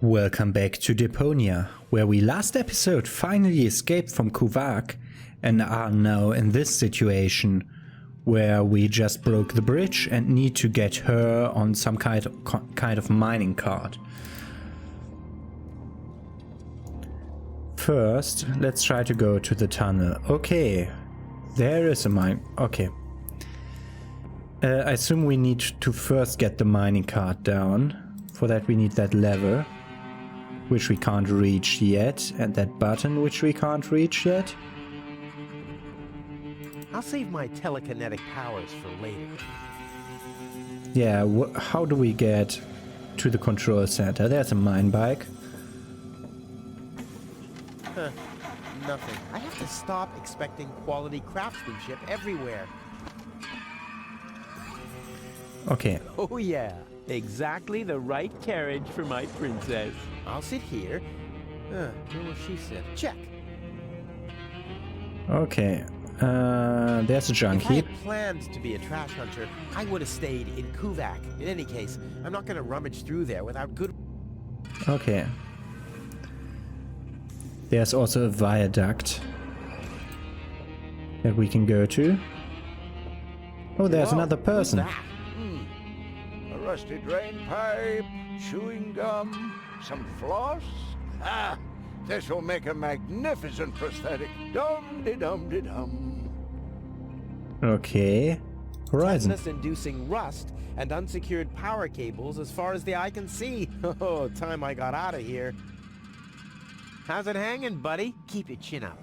Welcome back to Deponia, where we last episode finally escaped from Kuvak and are now in this situation where we just broke the bridge and need to get her on some kind of mining cart. First, let's try to go to the tunnel. Okay, there is a mine. Okay. I assume we need to first get the mining cart down. For that we need that lever, which we can't reach yet, and that button, which we can't reach yet. I'll save my telekinetic powers for later. Yeah, how do we get to the control center? There's a mine bike. Huh, nothing. I have to stop expecting quality craftsmanship everywhere. Okay. Oh yeah, exactly the right carriage for my princess. I'll sit here. Where will she sit? Check. Okay. There's a junk If I heap. had planned to be a trash hunter, I would have stayed in Kuvak. In any case, I'm not going to rummage through there without good... Okay. There's also a viaduct that we can go to. Oh, there's Whoa, another who's person. that? A rusty drain pipe, chewing gum, some floss. Ah, this will make a magnificent prosthetic. Dum-de-dum-de-dum. Okay. Horizon. Tetanus-inducing rust and unsecured power cables as far as the eye can see. Oh, time I got out of here. How's it hanging, buddy? Keep your chin up.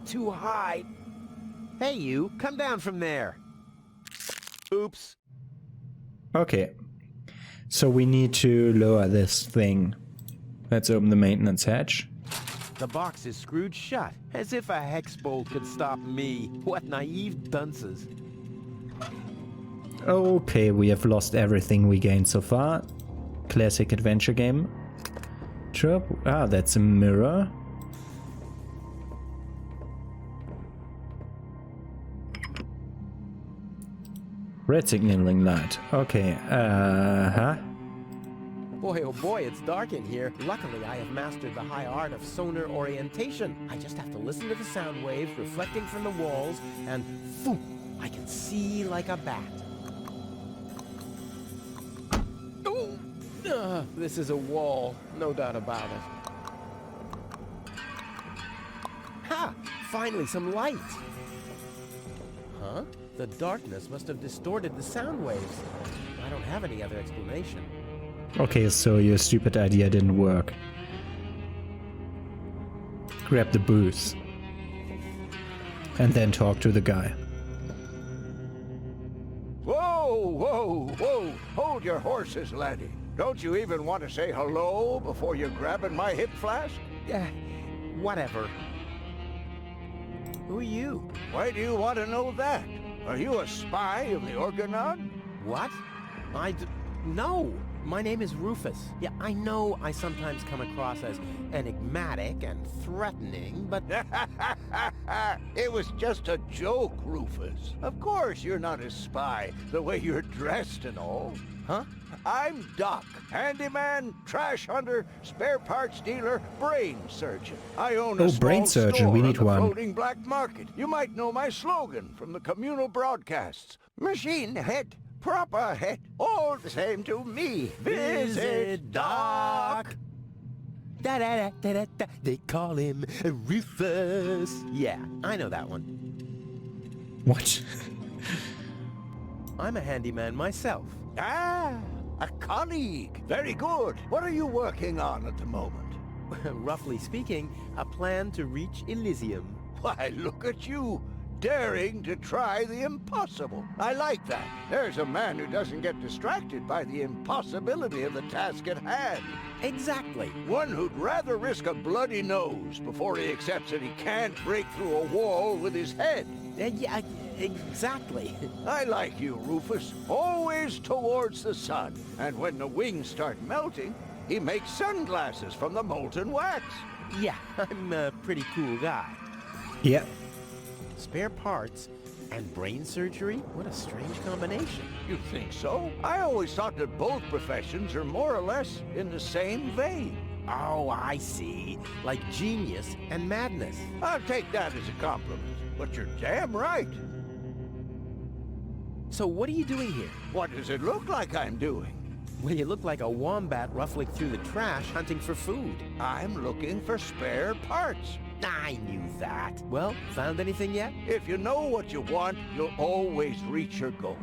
Too high. Hey, you, come down from there. Oops. Okay. So we need to lower this thing. Let's open the maintenance hatch. The box is screwed shut, as if a hex bolt could stop me. What naive dunces. Okay, we have lost everything we gained so far. Classic adventure game. Trope. Ah, that's a mirror. Red signaling light. Okay, Boy, oh boy, it's dark in here. Luckily, I have mastered the high art of sonar orientation. I just have to listen to the sound waves reflecting from the walls, and phew, I can see like a bat. Oh, this is a wall, no doubt about it. Ha! Finally, some light. Huh? The darkness must have distorted the sound waves. I don't have any other explanation. Okay, so your stupid idea didn't work. Grab the booth. And then talk to the guy. Whoa, whoa, whoa. Hold your horses, laddie. Don't you even want to say hello before you're grabbing my hip flask? Yeah, whatever. Who are you? Why do you want to know that? Are you a spy of the Organon? What? No! My name is Rufus. Yeah, I know I sometimes come across as enigmatic and threatening, but... It was just a joke, Rufus. Of course you're not a spy, the way you're dressed and all. Huh? I'm Doc, handyman, trash hunter, spare parts dealer, brain surgeon. I own a Oh, small brain surgeon, store we on need the one. floating black market. You might know my slogan from the communal broadcasts. Machine head, proper head, all the same to me. Visit Doc. Da-da-da-da-da-da. They call him Rufus. Yeah, I know that one. What? I'm a handyman myself. Ah, a colleague. Very good. What are you working on at the moment? Roughly speaking, a plan to reach Elysium. Why, look at you, daring to try the impossible. I like that. There's a man who doesn't get distracted by the impossibility of the task at hand. Exactly. One who'd rather risk a bloody nose before he accepts that he can't break through a wall with his head. Yeah, exactly. I like you, Rufus. Always towards the sun. And when the wings start melting, he makes sunglasses from the molten wax. Yeah, I'm a pretty cool guy. Yeah. Spare parts And brain surgery? What a strange combination. You think so? I always thought that both professions are more or less in the same vein. Oh, I see. Like genius and madness. I'll take that as a compliment, but you're damn right. So what are you doing here? What does it look like I'm doing? Well, you look like a wombat ruffling through the trash hunting for food. I'm looking for spare parts. I knew that. Well, found anything yet? If you know what you want, you'll always reach your goal.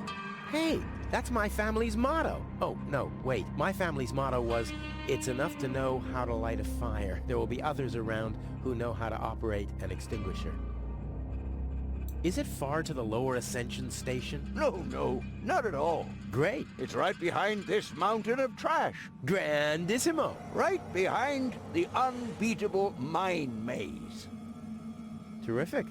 Hey, that's my family's motto. Oh, no, wait. My family's motto was, it's enough to know how to light a fire. There will be others around who know how to operate an extinguisher. Is it far to the lower ascension station? No, not at all. Great. It's right behind this mountain of trash. Grandissimo. Right behind the unbeatable mine maze. Terrific.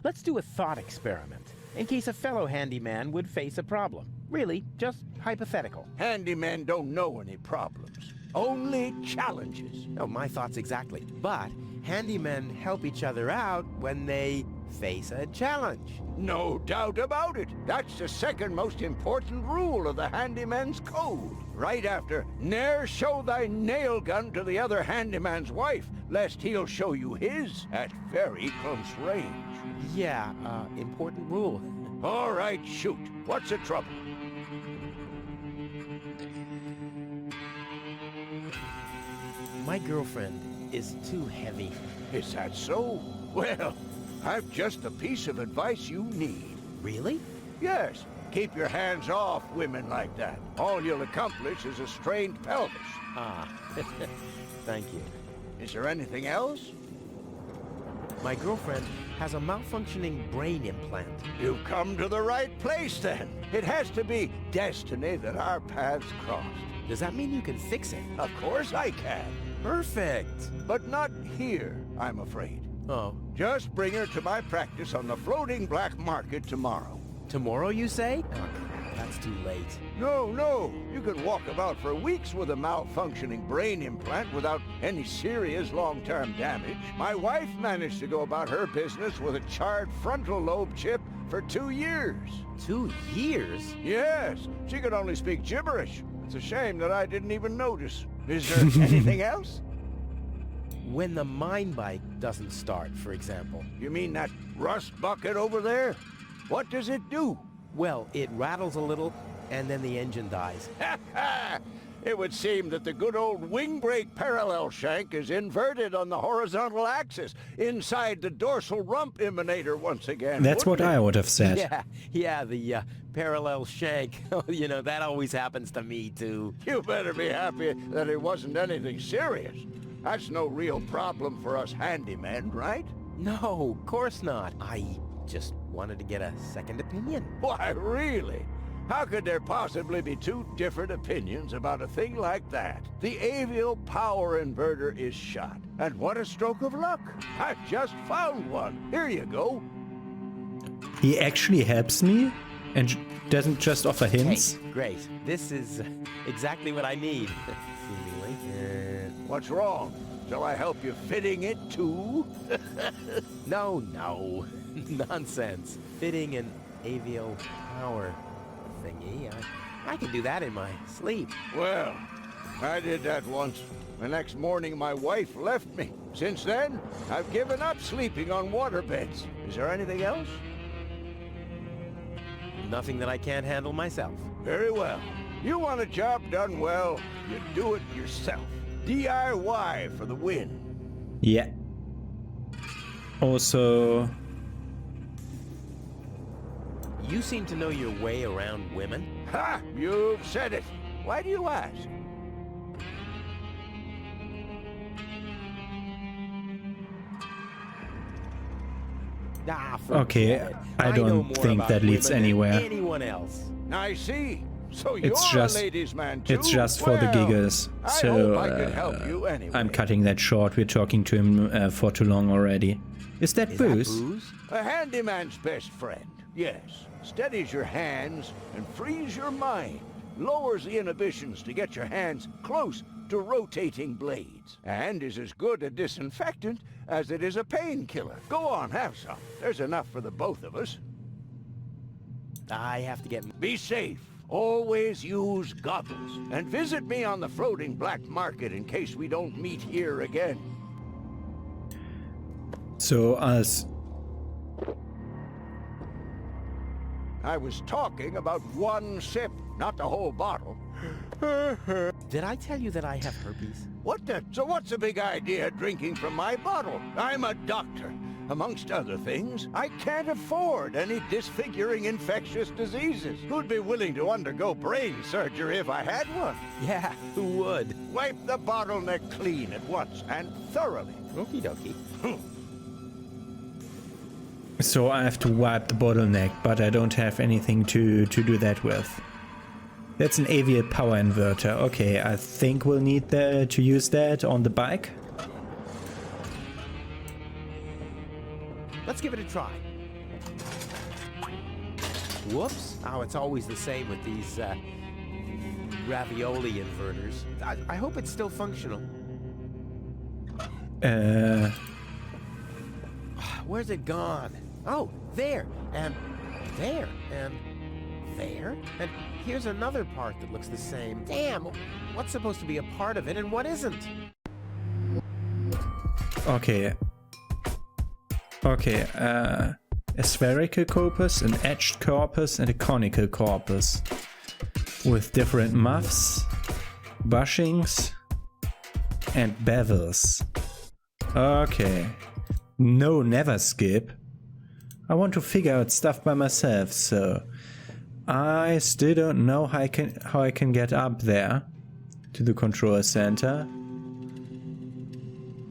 Let's do a thought experiment, in case a fellow handyman would face a problem. Really, just hypothetical. Handymen don't know any problems. Only challenges. Oh, my thoughts exactly. But handymen help each other out when they face a challenge. No doubt about it. That's the second most important rule of the handyman's code. Right after, ne'er show thy nail gun to the other handyman's wife, lest he'll show you his at very close range. Yeah, important rule. All right, shoot. What's the trouble? My girlfriend is too heavy. Is that so? Well, I've just the piece of advice you need. Really? Yes, keep your hands off women like that. All you'll accomplish is a strained pelvis. Ah, thank you. Is there anything else? My girlfriend has a malfunctioning brain implant. You've come to the right place then. It has to be destiny that our paths crossed. Does that mean you can fix it? Of course I can. Perfect. But not here, I'm afraid. Oh, Just bring her to my practice on the floating black market tomorrow. tomorrow you say? Oh, crap, that's too late. No. You can walk about for weeks with a malfunctioning brain implant without any serious long-term damage. My wife managed to go about her business with a charred frontal lobe chip for 2 years. 2 years? Yes, she could only speak gibberish. It's a shame that I didn't even notice. Is there anything else? When the mine bike doesn't start, for example. You mean that rust bucket over there? What does it do? Well, it rattles a little, and then the engine dies. It would seem that the good old wing brake parallel shank is inverted on the horizontal axis, inside the dorsal rump emanator once again. That's what I would have said. Yeah, the parallel shank. You know, that always happens to me, too. You better be happy that it wasn't anything serious. That's no real problem for us handymen, right? No, of course not. I just wanted to get a second opinion. Why, really? How could there possibly be two different opinions about a thing like that? The Avial power inverter is shot. And what a stroke of luck. I just found one. Here you go. He actually helps me and doesn't just offer hints. Hey, great. This is exactly what I need, seemingly. What's wrong? Shall I help you fitting it too? No. Nonsense. Fitting an Avial power thingy. I can do that in my sleep. Well, I did that once. The next morning my wife left me. Since then, I've given up sleeping on waterbeds. Is there anything else? Nothing that I can't handle myself. Very well. You want a job done well, you do it yourself. DIY for the win. Yeah. Also, You seem to know your way around women. Ha! You've said it. Why do you ask? Forget okay, it. I know don't more think about that leads women than anywhere. anyone else. I see. So you're It's just- a ladies' man too? It's just for the Well, giggers. I So hope I could help you anyway. I'm cutting that short. We're talking to him for too long already. Is that Is booze? that booze? A handyman's best friend, yes. Steadies your hands and frees your mind. Lowers the inhibitions to get your hands close to rotating blades, and is as good a disinfectant as it is a painkiller. Go on, have some. There's enough for the both of us. I have to get... Be safe. Always use goggles. And visit me on the floating black market in case we don't meet here again. So as... I was talking about one sip, not the whole bottle. Did I tell you that I have herpes? What the? So what's the big idea drinking from my bottle? I'm a doctor. Amongst other things, I can't afford any disfiguring infectious diseases. Who'd be willing to undergo brain surgery if I had one? Yeah, who would? Wipe the bottleneck clean at once, and thoroughly. Okie dokie. So I have to wipe the bottleneck, but I don't have anything to do that with. That's an Avial power inverter. Okay, I think we'll need to use that on the bike. Let's give it a try. Whoops. Oh, it's always the same with these ravioli inverters. I hope it's still functional. Where's it gone? Oh, there, and there, and there, and here's another part that looks the same. Damn, what's supposed to be a part of it and what isn't? Okay. Okay, a spherical corpus, an edged corpus, and a conical corpus. With different muffs, bushings, and bevels. Okay. No, never skip. I want to figure out stuff by myself, so I still don't know how I can get up there to the control center.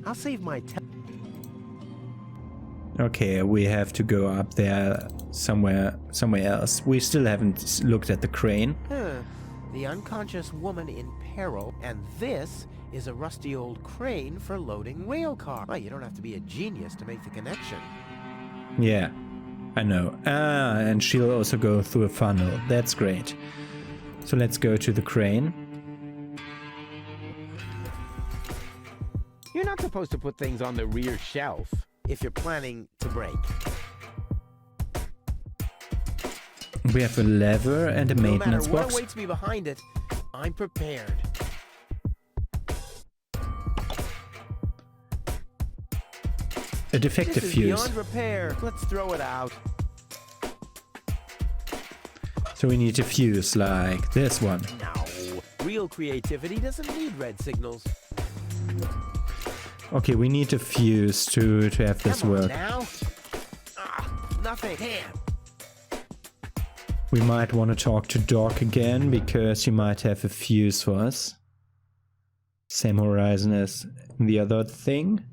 I'll save my Okay, we have to go up there somewhere else. We still haven't looked at the crane. The unconscious woman in peril, and this is a rusty old crane for loading rail car. Well, you don't have to be a genius to make the connection. Yeah, I know. Ah, and she'll also go through a funnel. That's great. So let's go to the crane. You're not supposed to put things on the rear shelf. If you're planning to break. We have a lever and a maintenance No matter box. what awaits me behind it, I'm prepared. A defective This is fuse. beyond repair. Let's throw it out. So we need a fuse like this one. No. Real creativity doesn't need red signals. Okay, we need a fuse to have this Come on work. now. Nothing. Damn. We might want to talk to Doc again because he might have a fuse for us. Same horizon as the other thing.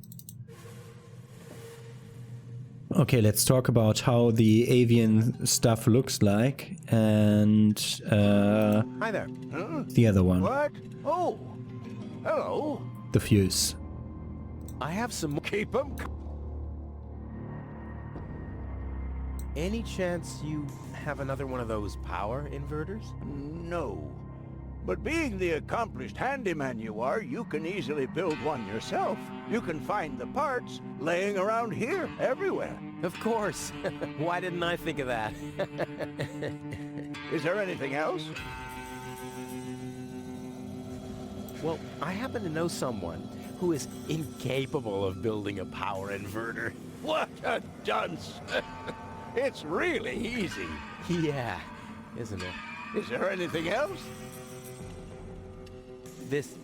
Okay, let's talk about how the avian stuff looks like and Hi there. the other one, What? Oh, hello. the fuse. I have some more. Keep 'em. Any chance you have another one of those power inverters? No. But being the accomplished handyman you are, you can easily build one yourself. You can find the parts laying around here, everywhere. Of course. Why didn't I think of that? Is there anything else? Well, I happen to know someone who is incapable of building a power inverter. What a dunce! It's really easy. Yeah, isn't it? Is there anything else? This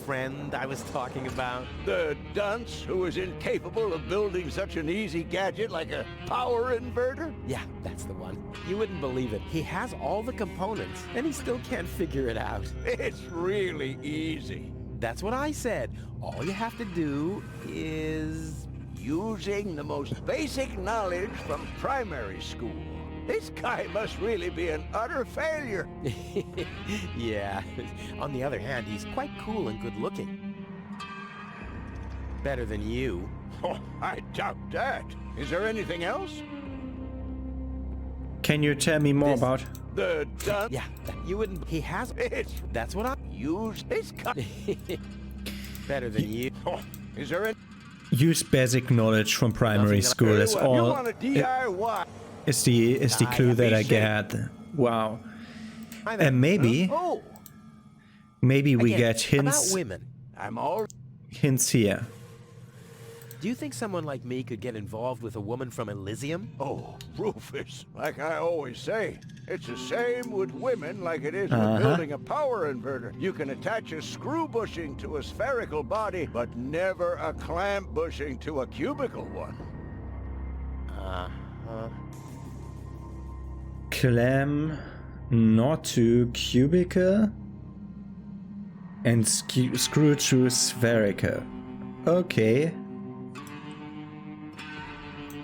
friend I was talking about? The dunce who is incapable of building such an easy gadget like a power inverter? Yeah, that's the one. You wouldn't believe it. He has all the components, and he still can't figure it out. It's really easy. That's what I said. All you have to do is... Using the most basic knowledge from primary school. This guy must really be an utter failure. Yeah. On the other hand, he's quite cool and good looking. Better than you. Oh, I doubt that. Is there anything else? Can you tell me more This- about... The dunce? Yeah, you wouldn't... He has... It's... That's what I... use this cut. Better than you. Oh, is there any... Use basic knowledge from primary school. That's You all. want a DIY? Is the clue that I get. Wow. And maybe Oh, we Again, get hints about women. I'm all... hints here. Do you think someone like me could get involved with a woman from Elysium? Oh, Rufus, like I always say, it's the same with women like it is with building a power inverter. You can attach a screw bushing to a spherical body, but never a clamp bushing to a cubical one. Clam not to cubical and screw to spherical. Okay.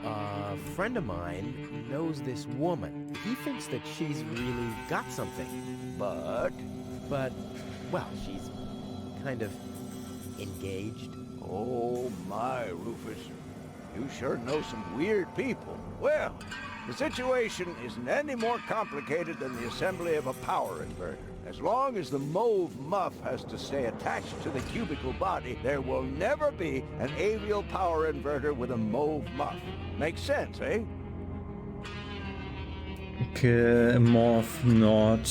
A friend of mine knows this woman. He thinks that she's really got something. But... well, she's kind of engaged. Oh my, Rufus. You sure know some weird people. Well, the situation isn't any more complicated than the assembly of a power inverter. As long as the mauve muff has to stay attached to the cubical body, there will never be an avial power inverter with a mauve muff. Makes sense, eh? Morph not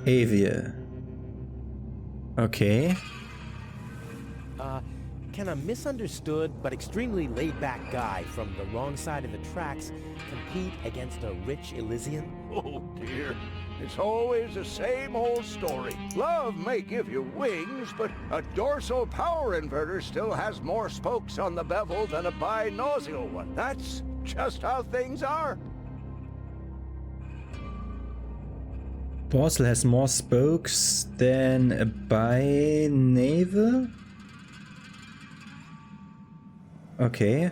Avial. Okay. Can a misunderstood but extremely laid-back guy from the wrong side of the tracks compete against a rich Elysian? Oh dear. It's always the same old story. Love may give you wings, but a dorsal power inverter still has more spokes on the bevel than a binossial one. That's just how things are. Dorsal has more spokes than a binaval? Okay.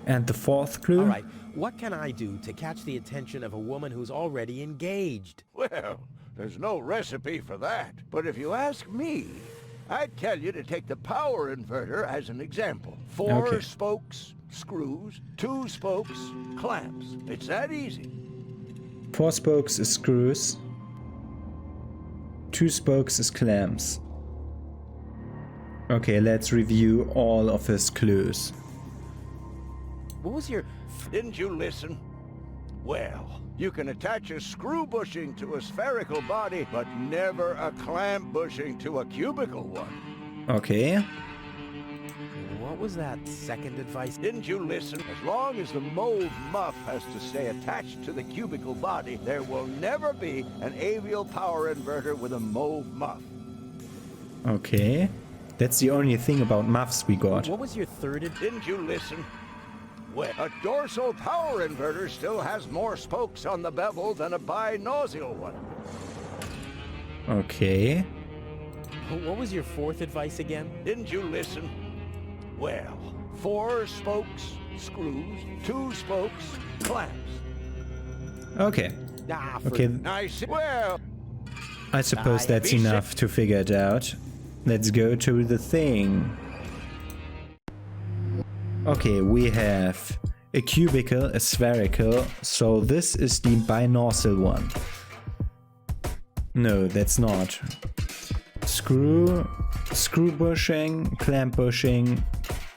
And the fourth clue? All right, what can I do to catch the attention of a woman who's already engaged? Well, there's no recipe for that. But if you ask me, I'd tell you to take the power inverter as an example. 4 Okay. spokes, screws, 2 spokes, clamps. It's that easy. 4 spokes is screws. 2 spokes is clamps. Okay, let's review all of his clues. What was your... Didn't you listen? Well, you can attach a screw bushing to a spherical body, but never a clamp bushing to a cubical one. Okay. What was that second advice? Didn't you listen? As long as the mauve muff has to stay attached to the cubical body, there will never be an avial power inverter with a mauve muff. Okay. That's the only thing about muffs we got. What was your third Didn't you listen? Well, a dorsal power inverter still has more spokes on the bevel than a binossial one. Okay. What was your fourth advice again? Didn't you listen? Well, 4 spokes, screws, 2 spokes, clamps. Okay. Ah, Okay. I see. Well, I suppose that's enough to figure it out. Let's go to the thing. Okay, we have a cubical, a spherical, so this is the binossial one. No, that's not. Screw bushing, clamp bushing,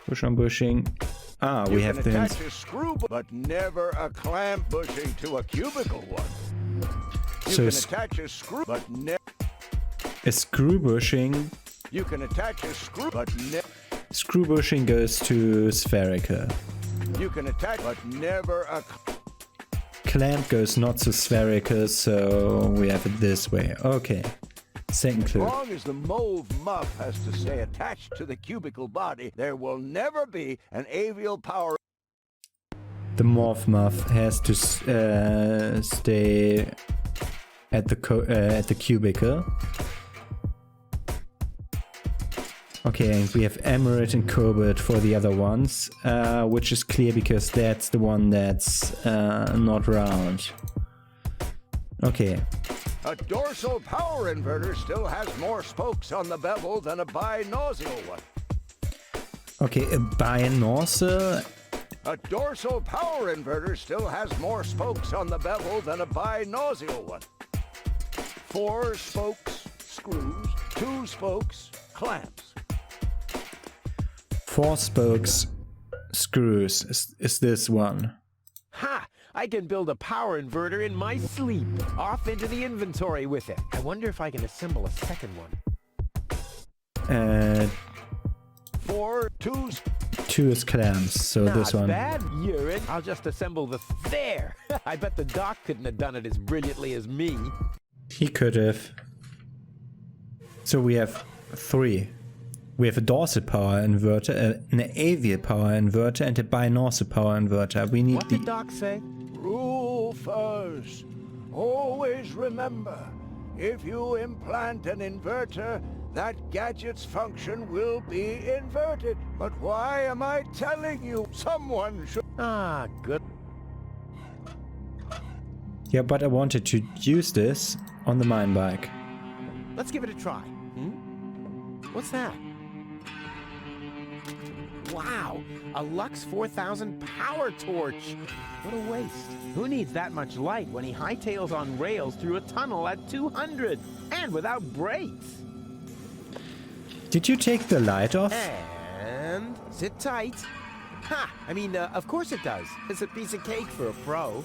push on bushing. Ah, we have can the attach a screw, but never a clamp bushing to a cubical one. You So can s- attach a screw, but never. a screw bushing. You can attach a screw, but never. Screw bushing goes to spherical. You can attach, but never a. Clamp goes not to spherical, so we have it this way. Okay. Second As clue. long as the mauve muff has to stay attached to the cubical body, there will never be an avial power. The morph muff has to stay at the cubicle. Okay, and we have emerald and cobalt for the other ones, which is clear because that's the one that's not round. Okay. A dorsal power inverter still has more spokes on the bevel than a binossial one. Okay, a binossial. A dorsal power inverter still has more spokes on the bevel than a binossial one. 4 spokes, screws, 2 spokes, clamps. 4 spokes, screws. Is this one? Ha! I can build a power inverter in my sleep. Off into the inventory with it. I wonder if I can assemble a second one. 4, 2. 2 is clamps, so this one. Not bad, urine. I'll just assemble the... There! I bet the doc couldn't have done it as brilliantly as me. He could have. So we have 3. We have a dorsal power inverter, an avial power inverter, and a binorsal power inverter. We need What did Doc say? Rufus, always remember, if you implant an inverter, that gadget's function will be inverted. But why am I telling you? Someone should... Ah, good. Yeah, but I wanted to use this on the mine bike. Let's give it a try. What's that? Wow, a Lux 4000 power torch. What a waste. Who needs that much light when he hightails on rails through a tunnel at 200 and without brakes? Did you take the light off? And sit tight. Ha! I mean, of course it does. It's a piece of cake for a pro.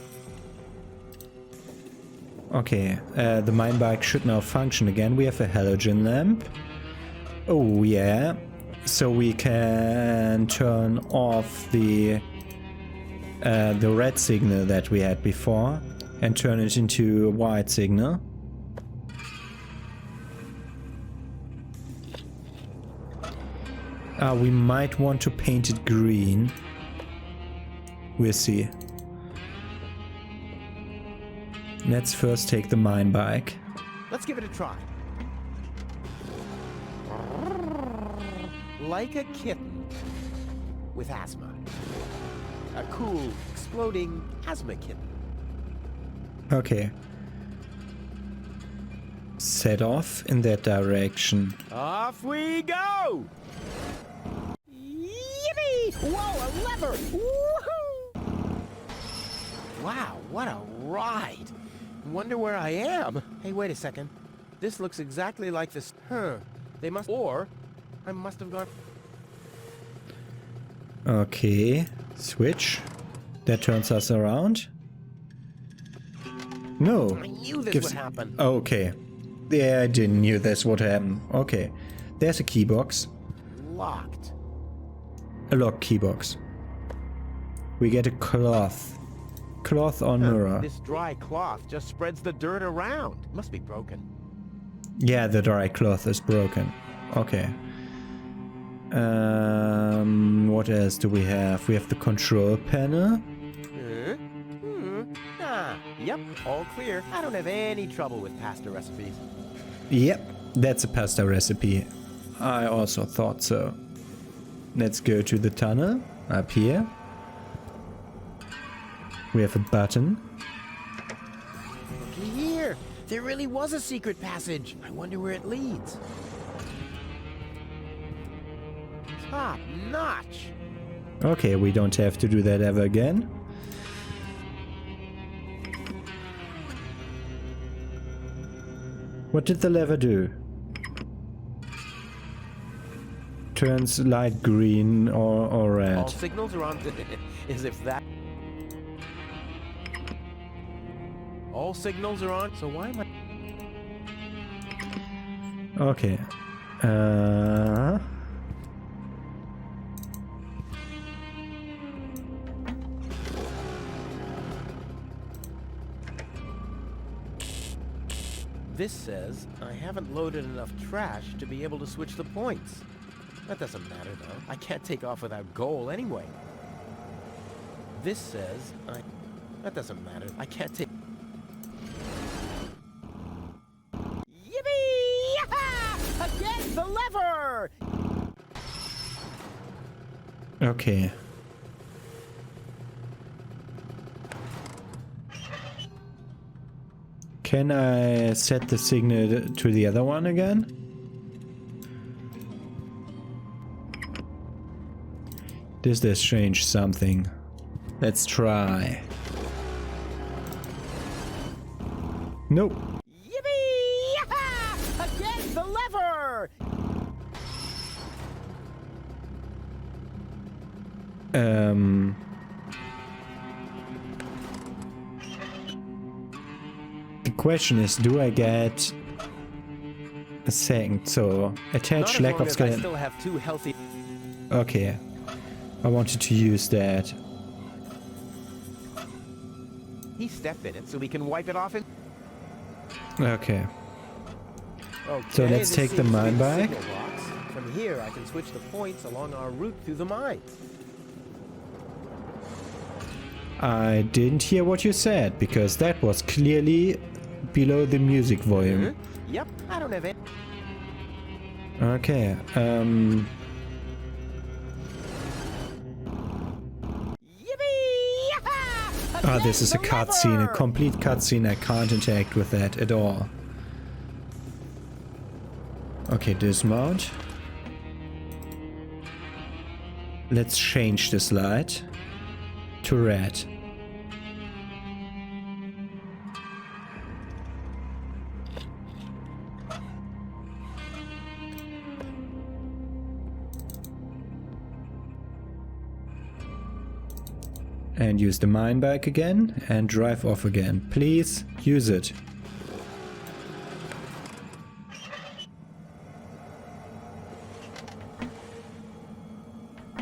Okay, the mine bike should now function again. We have a halogen lamp. Oh yeah, so we can turn off the red signal that we had before and turn it into a white signal. We might want to paint it green. We'll see. Let's first take the mine bike. Let's give it a try. Like a kitten with asthma. A cool, exploding asthma kitten. Okay. Set off in that direction. Off we go! Yippee! Whoa, a lever! Woohoo! Wow, what a ride! Wonder where I am. Hey, wait a second. This looks exactly like this. They must... Or... I must have gone... Okay. Switch. That turns us around. No. I knew this would happen. Okay. Yeah, I didn't knew this would happen. Okay. There's a key box. Locked. A locked key box. We get a cloth. Cloth on mirror. This dry cloth just spreads the dirt around. Must be broken. Yeah, the dry cloth is broken. Okay. What else do we have? We have the control panel. Yep, all clear. I don't have any trouble with pasta recipes. Yep, that's a pasta recipe. I also thought so. Let's go to the tunnel up here. We have a button. Looky here. There really was a secret passage. I wonder where it leads. Top notch. Okay, we don't have to do that ever again. What did the lever do? Turns light green or red. All signals are on. As if that. All signals are on. So why am I? Okay. This says I haven't loaded enough trash to be able to switch the points. That doesn't matter though. I can't take off without Goal anyway. This says That doesn't matter. I can't take... Yippee! Yaha! Again, the lever! Okay. Can I set the signal to the other one again? Does this change something? Let's try. Nope. Yippee! The question is, do I get a second? So, attach lack of I skeleton. still have 2 healthy. Okay. I wanted to use that. He stepped in it so we can wipe it off. Okay. Okay, So let's this take the seems to be mine back. signal box. From here, I can switch the points along our route through the mines. I didn't hear what you said, because that was clearly below the music volume. Yep, I don't have any. Okay, Ah, this is a cutscene, a complete cutscene. I can't interact with that at all. Okay, dismount. Let's change this light to red. And use the mine bike again and drive off again. Please use it.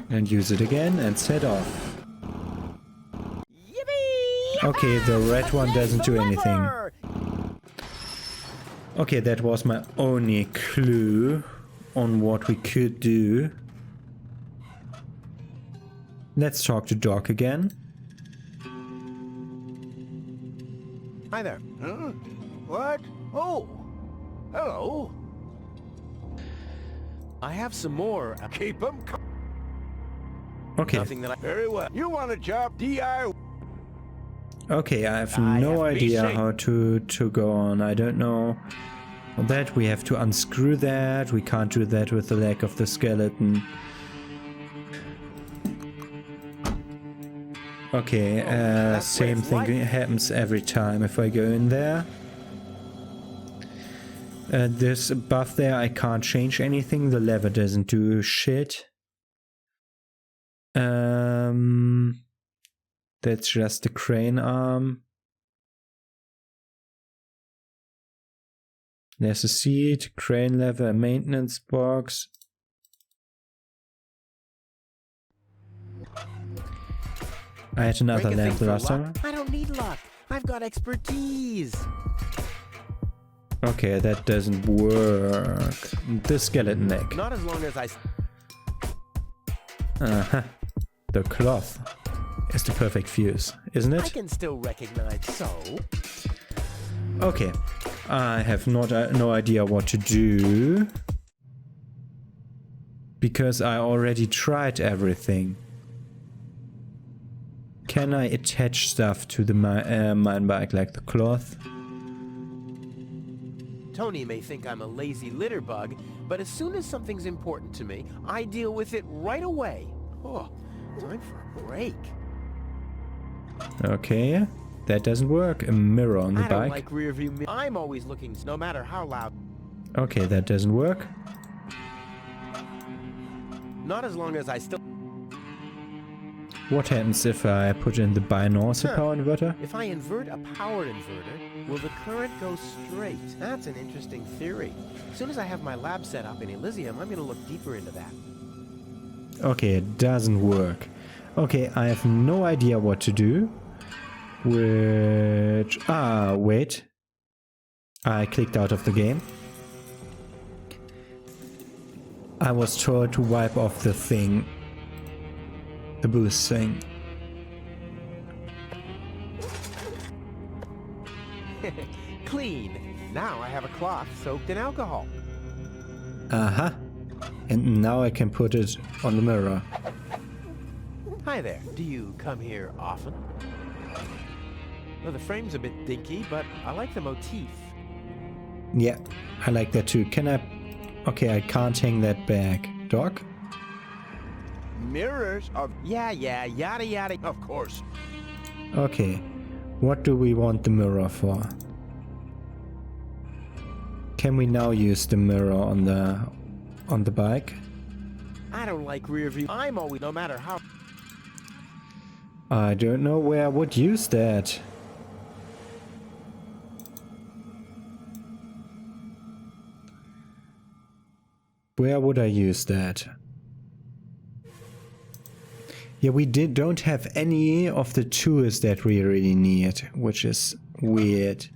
And use it again and set off. Okay, the red one doesn't do anything. Okay, that was my only clue on what we could do. Let's talk to Doc again. Hi there. Huh? What? Oh, hello. I have some more. Keep them. Okay. Nothing that I. Very well. You want a job, DIY? Okay, I have no idea FBC. how to go on. I don't know that. We have to unscrew that. We can't do that with the lack of the skeleton. Okay, same thing happens every time if I go in there. This above there, I can't change anything. The lever doesn't do shit. That's just the crane arm. There's a seat, crane lever, a maintenance box. I had another Drink a lamp thing for last luck? time. I don't need luck. I've got expertise. Okay, that doesn't work. The skeleton leg. Not as long as I. Uh-huh. The cloth is the perfect fuse, isn't I it? can still recognize. So. Okay. I have no idea what to do. Because I already tried everything. Can I attach stuff to the mine bike like the cloth? Tony may think I'm a lazy litter bug, but as soon as something's important to me, I deal with it right away. Oh, time for a break. Okay, that doesn't work. A mirror on the I don't bike. like rear view mirror. I'm always looking, no matter how loud. Okay, that doesn't work. Not as long as I still. What happens if I put in the binaural power inverter? If I invert a power inverter, will the current go straight? That's an interesting theory. As soon as I have my lab set up in Elysium, I'm going to look deeper into that. Okay, it doesn't work. Okay, I have no idea what to do. Which... Ah, wait. I clicked out of the game. I was told to wipe off the thing. The boost thing. Clean. Now I have a cloth soaked in alcohol. Uh-huh. And now I can put it on the mirror. Hi there. Do you come here often? Well, the frame's a bit dinky, but I like the motif. Yeah, I like that too. Can I... Okay, I can't hang that back. Doc? Mirrors of... Yeah, yada yada. Of course. Okay. What do we want the mirror for? Can we now use the mirror on the... bike? I don't like rear view. I'm always, no matter how. I don't know where I would use that. Where would I use that? Yeah, we don't have any of the tools that we really need, which is weird.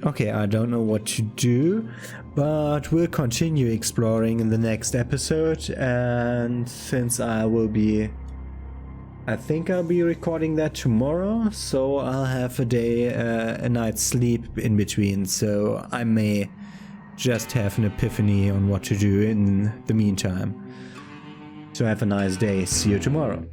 Okay, I don't know what to do, but we'll continue exploring in the next episode, and since I think I'll be recording that tomorrow, so I'll have a night's sleep in between, so I may just have an epiphany on what to do in the meantime. So have a nice day, see you tomorrow.